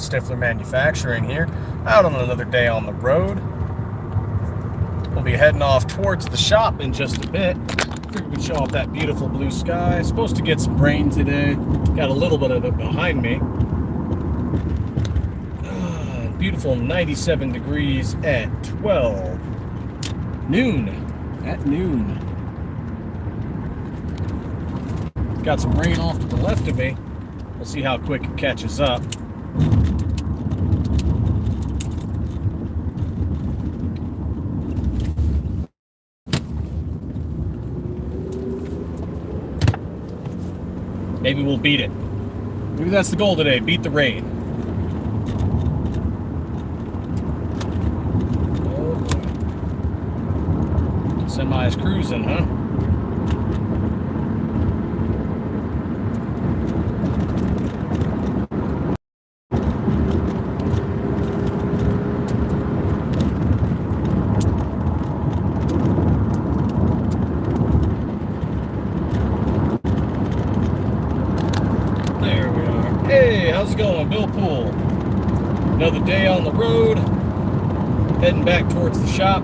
Stiffler Manufacturing here, out on another day on the road. We'll be heading off towards the shop in just a bit. Figured we'd show off that beautiful blue sky. Supposed to get some rain today. Got a little bit of it behind me. Beautiful 97 degrees at 12. Noon. At noon. Got some rain off to the left of me. We'll see how quick it catches up. Maybe we'll beat it. Maybe that's the goal today, beat the rain. Oh boy. Semi's cruising, huh? Hey, how's it going? Bill Poole. Another day on the road. Heading back towards the shop.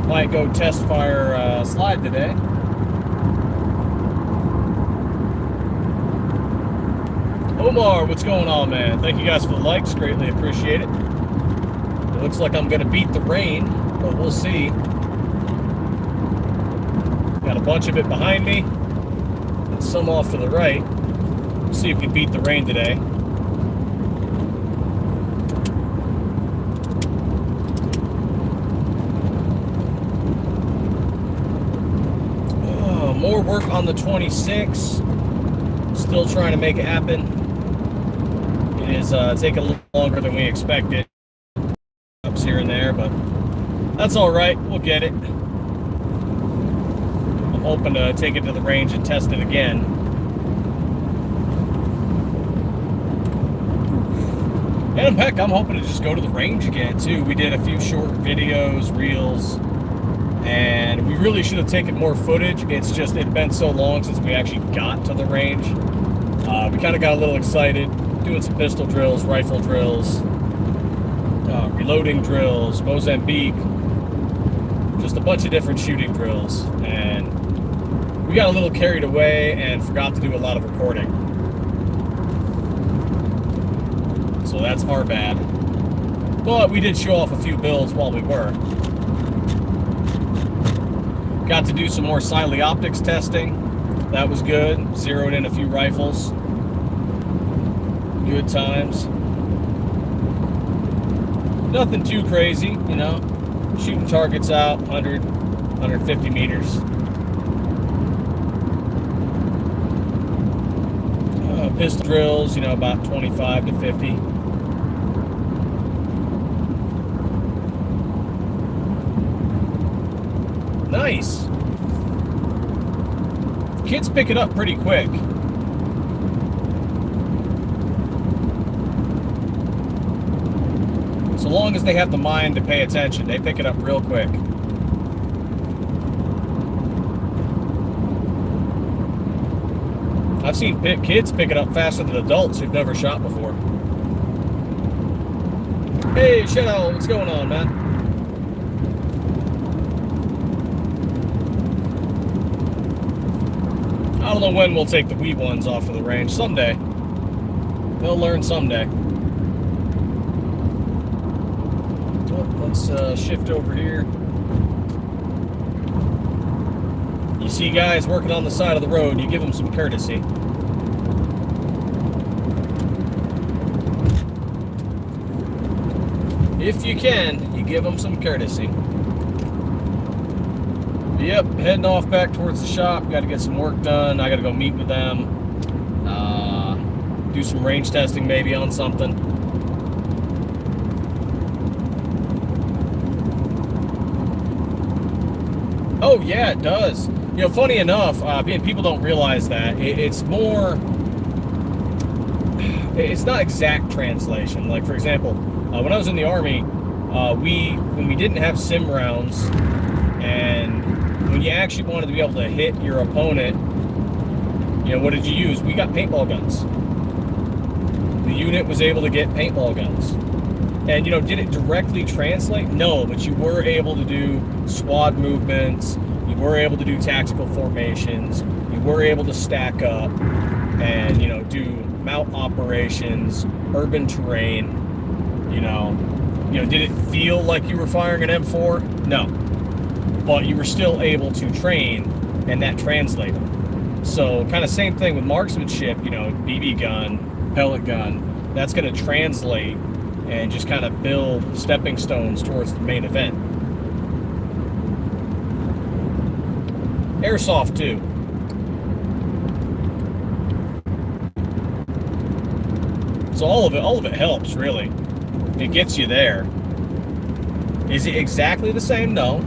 Might go test fire slide today. Omar, what's going on, man? Thank you guys for the likes. Greatly appreciate it. It looks like I'm going to beat the rain, but we'll see. Got a bunch of it behind me and some off to the right. See if we beat the rain today. Oh, more work on the 26. Still trying to make it happen. It is taking a little longer than we expected. Ups here and there, but that's all right. We'll get it. I'm hoping to take it to the range and test it again. And heck, I'm hoping to just go to the range again, too. We did a few short videos, reels, and we really should have taken more footage. It's just, it's been so long since we actually got to the range. We kind of got a little excited, doing some pistol drills, rifle drills, reloading drills, Mozambique, just a bunch of different shooting drills. And we got a little carried away and forgot to do a lot of recording. So that's our bad. But we did show off a few builds while we were. Got to do some more Siley optics testing. That was good. Zeroed in a few rifles. Good times. Nothing too crazy, you know. Shooting targets out 100, 150 meters. Pistol drills, you know, about 25 to 50. Nice. Kids pick it up pretty quick. So long as they have the mind to pay attention, they pick it up real quick. I've seen kids pick it up faster than adults who've never shot before. Hey, Shadow, what's going on, man? I don't know when we'll take the wee ones off of the range. Someday. They'll learn someday. Well, let's shift over here. You see guys working on the side of the road, you give them some courtesy. If you can, you give them some courtesy. Yep, heading off back towards the shop. Got to get some work done. I got to go meet with them. Do some range testing maybe on something. Oh yeah, it does. You know, funny enough, people don't realize that it's more. It's not exact translation. Like for example, when I was in the Army, when we didn't have sim rounds, and when you actually wanted to be able to hit your opponent, you know, what did you use? We got paintball guns. unit was able to get paintball guns. And, you know, did it directly translate? No, but you were able to do squad movements. You were able to do tactical formations. You were able to stack up and, you know, do mount operations, urban terrain. You know, did it feel like you were firing an M4? No. But you were still able to train, and that translated. So kind of same thing with marksmanship, you know, BB gun, pellet gun, that's going to translate and just kind of build stepping stones towards the main event. Airsoft too. So all of it helps, really. It gets you there. Is it exactly the same? No.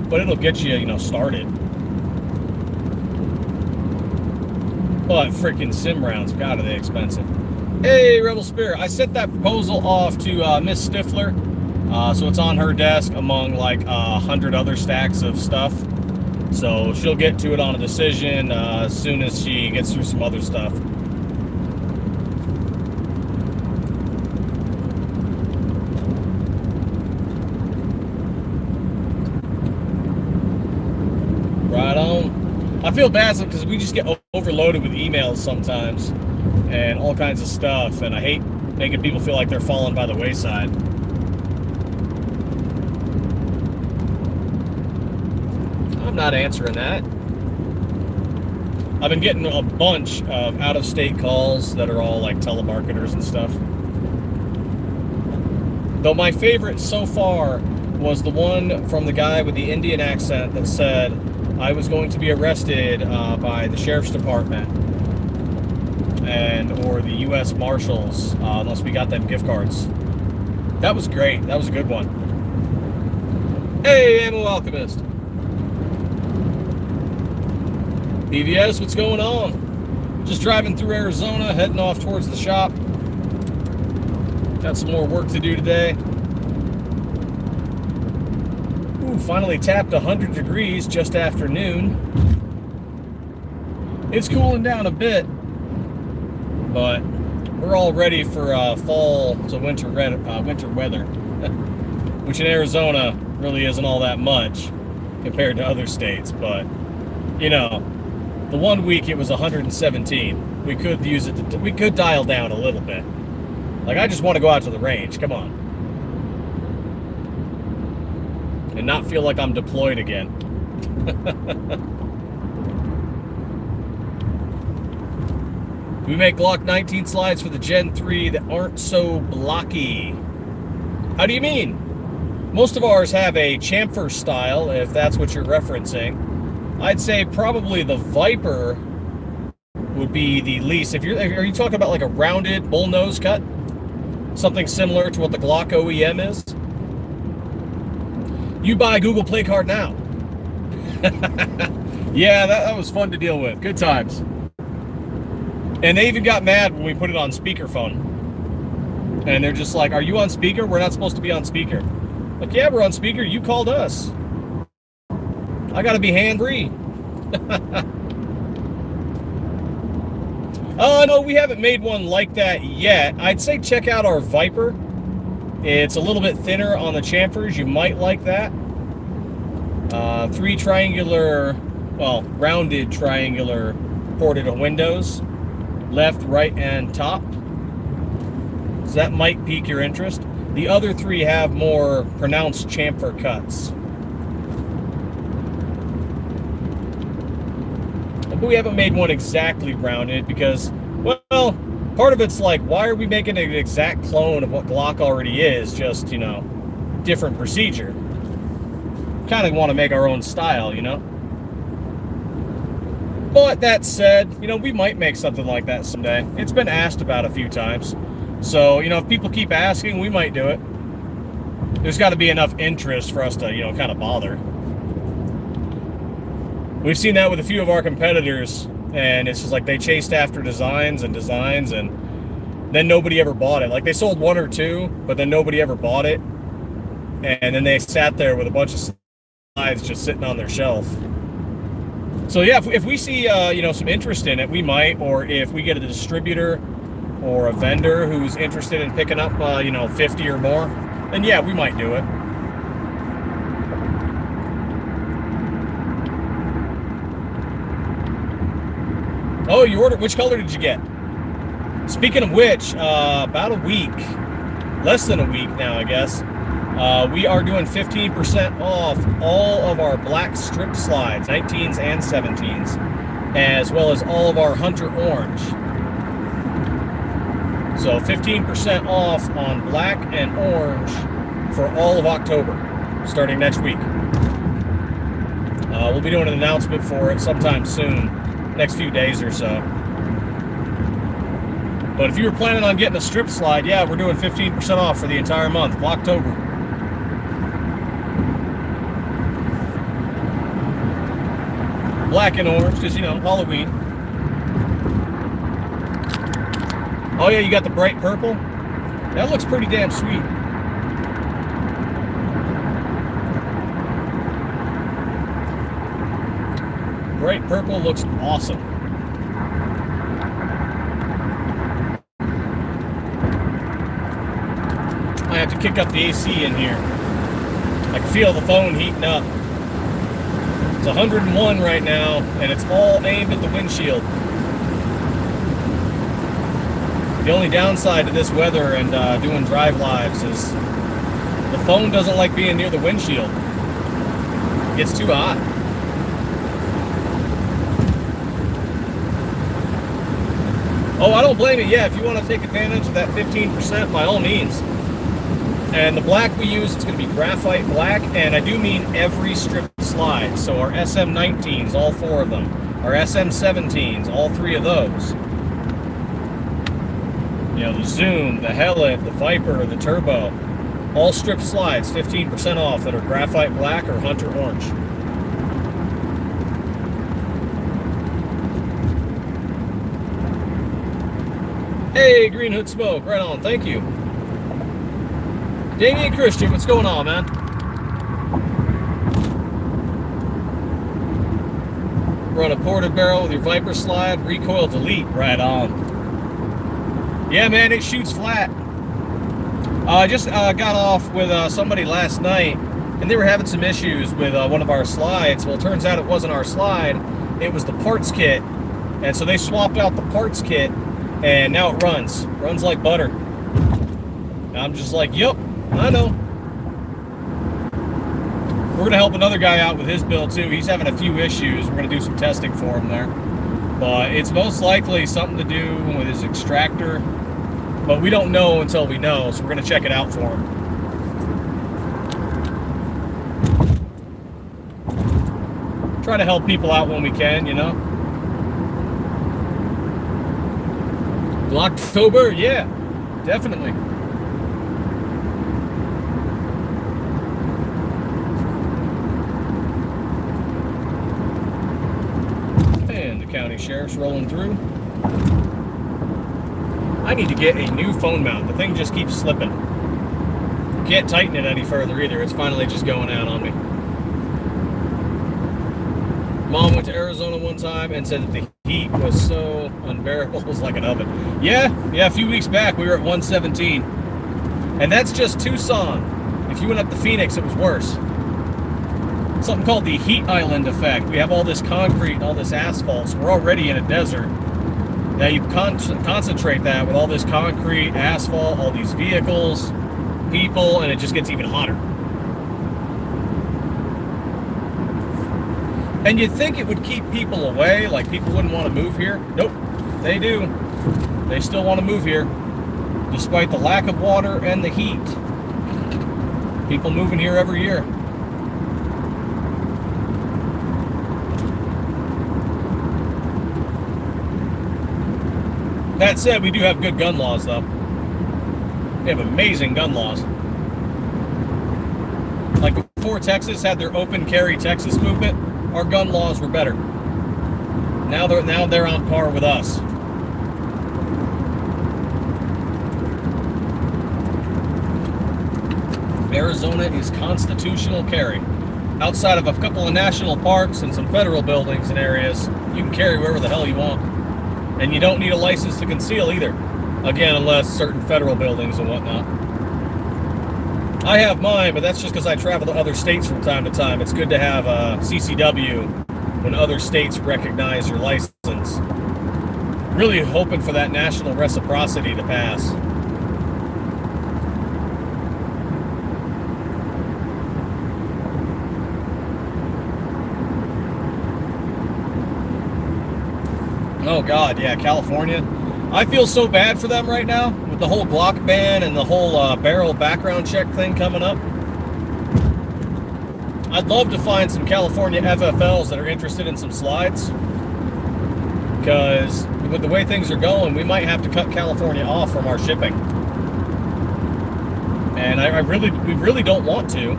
But it'll get you, you know, started. But freaking sim rounds, God, are they expensive. Hey, Rebel Spirit, I sent that proposal off to Miss Stiffler. So it's on her desk among like 100 other stacks of stuff. So she'll get to it on a decision as soon as she gets through some other stuff. Right on. I feel bad because we just get overloaded with emails sometimes and all kinds of stuff, and I hate making people feel like they're falling by the wayside. I'm not answering that. I've been getting a bunch of out-of-state calls that are all like telemarketers and stuff. Though my favorite so far was the one from the guy with the Indian accent that said, I was going to be arrested by the Sheriff's Department or the U.S. Marshals unless we got them gift cards. That was great. That was a good one. Hey, Ammo Alchemist. BVS, what's going on? Just driving through Arizona, heading off towards the shop. Got some more work to do today. Ooh, finally tapped 100 degrees just after noon. It's cooling down a bit, but we're all ready for fall to winter weather, which in Arizona really isn't all that much compared to other states. But, you know, the 1 week it was 117. We could use it we could dial down a little bit. Like, I just want to go out to the range. Come on. And not feel like I'm deployed again. We make Glock 19 slides for the Gen 3 that aren't so blocky. How do you mean? Most of ours have a chamfer style, if that's what you're referencing. I'd say probably the Viper would be the least. Are you talking about like a rounded bullnose cut? Something similar to what the Glock OEM is? You buy a Google Play card now. Yeah, that was fun to deal with. Good times. And they even got mad when we put it on speakerphone. And they're just like, are you on speaker? We're not supposed to be on speaker. Like, yeah, we're on speaker. You called us. I got to be hand-free. Oh, no, we haven't made one like that yet. I'd say check out our Viper. It's a little bit thinner on the chamfers. You might like that. 3 triangular, well, rounded triangular ported windows. Left, right, and top. So that might pique your interest. The other 3 have more pronounced chamfer cuts. But we haven't made one exactly rounded because, well, part of it's like, why are we making an exact clone of what Glock already is? Just, you know, different procedure. Kind of want to make our own style, you know? But that said, you know, we might make something like that someday. It's been asked about a few times. So, you know, if people keep asking, we might do it. There's got to be enough interest for us to, you know, kind of bother. We've seen that with a few of our competitors, and it's just like they chased after designs, and then nobody ever bought it. Like, they sold 1 or 2, but then nobody ever bought it. And then they sat there with a bunch of slides just sitting on their shelf. So yeah, if we see you know, some interest in it, we might, or if we get a distributor or a vendor who's interested in picking up, 50 or more, then yeah, we might do it. Oh, you ordered, which color did you get? Speaking of which, about a week, less than a week now, I guess, we are doing 15% off all of our black strip slides, 19s and 17s, as well as all of our Hunter Orange. So 15% off on black and orange for all of October, starting next week. We'll be doing an announcement for it sometime soon, next few days or so. But if you were planning on getting a strip slide, yeah, we're doing 15% off for the entire month, October. Black and orange, because, Halloween. Oh yeah, you got the bright purple? That looks pretty damn sweet. Bright purple looks awesome. I have to kick up the AC in here. I can feel the phone heating up. It's 101 right now, and it's all aimed at the windshield. The only downside to this weather and doing drive lives is the phone doesn't like being near the windshield. It gets too hot. Oh, I don't blame you. Yeah, if you want to take advantage of that 15%, by all means. And the black we use, it's going to be graphite black, and I do mean every strip slide. So our SM19s, all 4 of them. Our SM17s, all 3 of those. The Zoom, the Hellet, the Viper, the Turbo. All strip slides, 15% off that are graphite black or Hunter Orange. Hey, Green Hood Smoke, right on, thank you. Damian Christian, what's going on, man? Run a ported barrel with your Viper slide, recoil delete, right on. Yeah, man, it shoots flat. I just got off with somebody last night, and they were having some issues with one of our slides. Well, it turns out it wasn't our slide, it was the parts kit. And so they swapped out the parts kit, and now it runs like butter. And I'm just like, yep, I know. We're gonna help another guy out with his build too. He's having a few issues. We're gonna do some testing for him there. But it's most likely something to do with his extractor. But we don't know until we know, so we're gonna check it out for him. Try to help people out when we can, October, yeah, definitely. And the county sheriff's rolling through. I need to get a new phone mount. The thing just keeps slipping. Can't tighten it any further either. It's finally just going out on me. Mom went to Arizona one time and said that the heat was so unbearable. It was like an oven. Yeah, a few weeks back we were at 117. And that's just Tucson. If you went up to Phoenix, it was worse. Something called the heat island effect. We have all this concrete and all this asphalt, so we're already in a desert. Now you concentrate that with all this concrete, asphalt, all these vehicles, people, and it just gets even hotter. And you'd think it would keep people away, like people wouldn't want to move here. Nope, they do. They still want to move here, despite the lack of water and the heat. People moving here every year. That said, we do have good gun laws, though. We have amazing gun laws. Like before Texas had their open carry Texas movement, our gun laws were better. Now they're on par with us. Arizona is constitutional carry. Outside of a couple of national parks and some federal buildings and areas, you can carry wherever the hell you want. And you don't need a license to conceal either. Again, unless certain federal buildings and whatnot. I have mine, but that's just because I travel to other states from time to time. It's good to have a CCW when other states recognize your license. Really hoping for that national reciprocity to pass. Oh God, yeah, California. I feel so bad for them right now with the whole Glock ban and the whole barrel background check thing coming up. I'd love to find some California FFLs that are interested in some slides, because with the way things are going, we might have to cut California off from our shipping. And we really don't want to.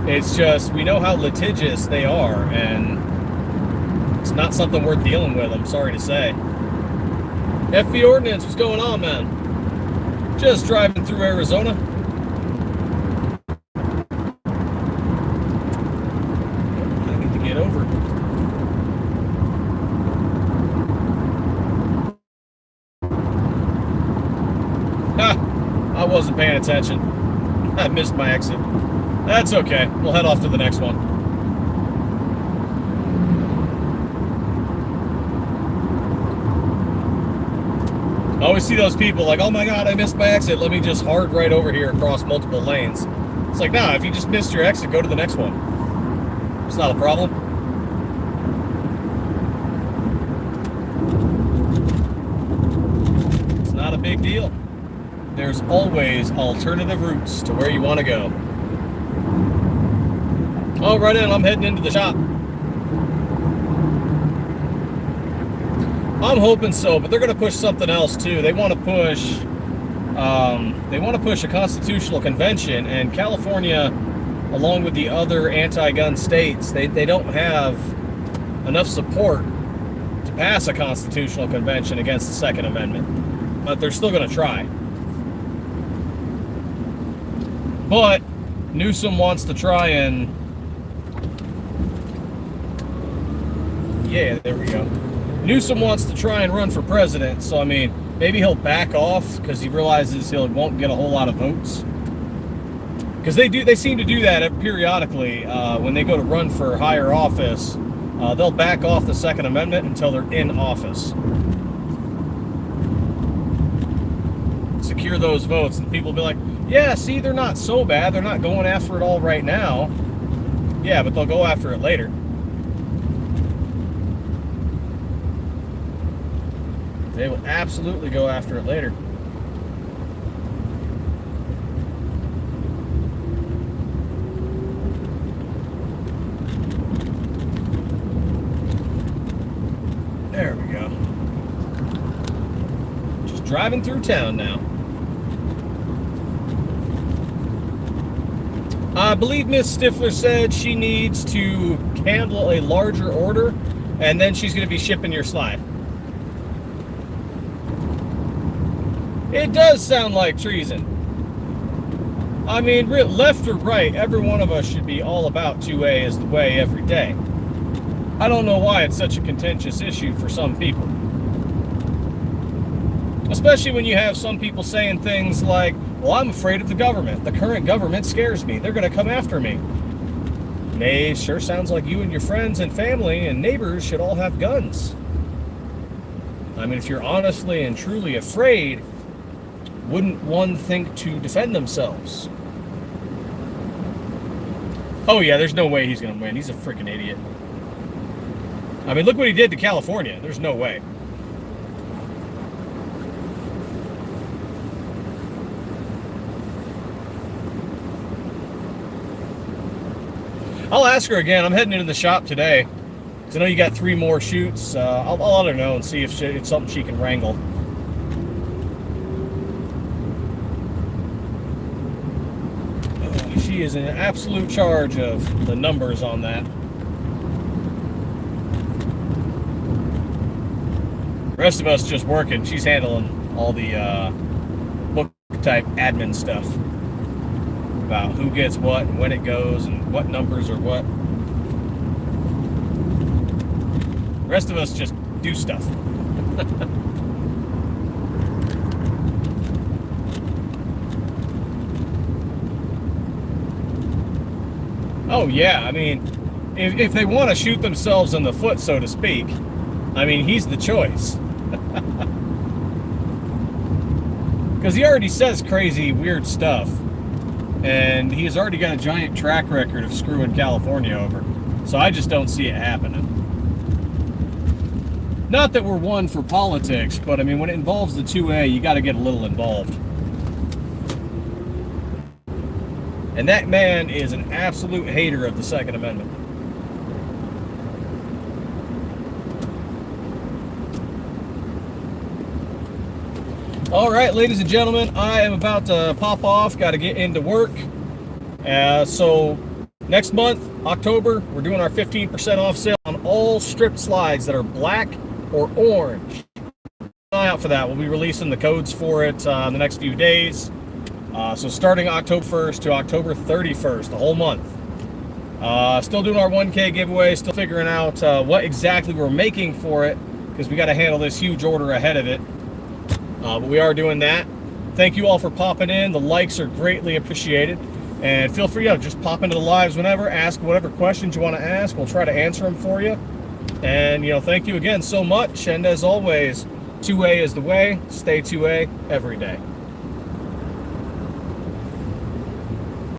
It's just, we know how litigious they are, and it's not something worth dealing with, I'm sorry to say. FV Ordnance, what's going on, man? Just driving through Arizona. I need to get over. I wasn't paying attention. I missed my exit. That's okay. We'll head off to the next one. I always see those people like, oh my God, I missed my exit. Let me just hard right over here across multiple lanes. It's like, nah, if you just missed your exit, go to the next one. It's not a problem. It's not a big deal. There's always alternative routes to where you want to go. Oh, right in, I'm heading into the shop. I'm hoping so, but they're going to push something else too. They want to push a constitutional convention, and California, along with the other anti-gun states, they don't have enough support to pass a constitutional convention against the Second Amendment. But they're still going to try. But Newsom wants to try and... Yeah, there we go. Newsom wants to try and run for president, so I mean, maybe he'll back off because he realizes he won't get a whole lot of votes. Because they seem to do that periodically when they go to run for higher office. They'll back off the Second Amendment until they're in office. Secure those votes, and people will be like, yeah, see, they're not so bad. They're not going after it all right now. Yeah, but they'll go after it later. They will absolutely go after it later. There we go. Just driving through town now. I believe Miss Stiffler said she needs to handle a larger order, and then she's going to be shipping your slide. It does sound like treason. I mean, left or right, every one of us should be all about 2A is the way every day. I don't know why it's such a contentious issue for some people. Especially when you have some people saying things like, well, I'm afraid of the government. The current government scares me. They're going to come after me. Nay, sure sounds like you and your friends and family and neighbors should all have guns. I mean, if you're honestly and truly afraid, wouldn't one think to defend themselves? Oh yeah, there's no way he's going to win. He's a freaking idiot. I mean, look what he did to California. There's no way. I'll ask her again. I'm heading into the shop today, because I know you got 3 more shoots. I'll let her know and see if it's something she can wrangle. She is in absolute charge of the numbers on that. The rest of us just working. She's handling all the book type admin stuff about who gets what and when it goes and what numbers are what. The rest of us just do stuff. Oh yeah, I mean, if they want to shoot themselves in the foot, so to speak, I mean, he's the choice. Because he already says crazy, weird stuff. And he's already got a giant track record of screwing California over. So I just don't see it happening. Not that we're one for politics, but I mean, when it involves the 2A, you got to get a little involved. And that man is an absolute hater of the Second Amendment. All right, ladies and gentlemen, I am about to pop off. Got to get into work. So next month, October, we're doing our 15% off sale on all stripped slides that are black or orange. Keep an eye out for that. We'll be releasing the codes for it in the next few days. So starting October 1st to October 31st, the whole month. Still doing our 1K giveaway, still figuring out what exactly we're making for it, because we got to handle this huge order ahead of it. But we are doing that. Thank you all for popping in. The likes are greatly appreciated. And feel free to just pop into the lives whenever, ask whatever questions you want to ask. We'll try to answer them for you. And, thank you again so much. And as always, 2A is the way. Stay 2A every day.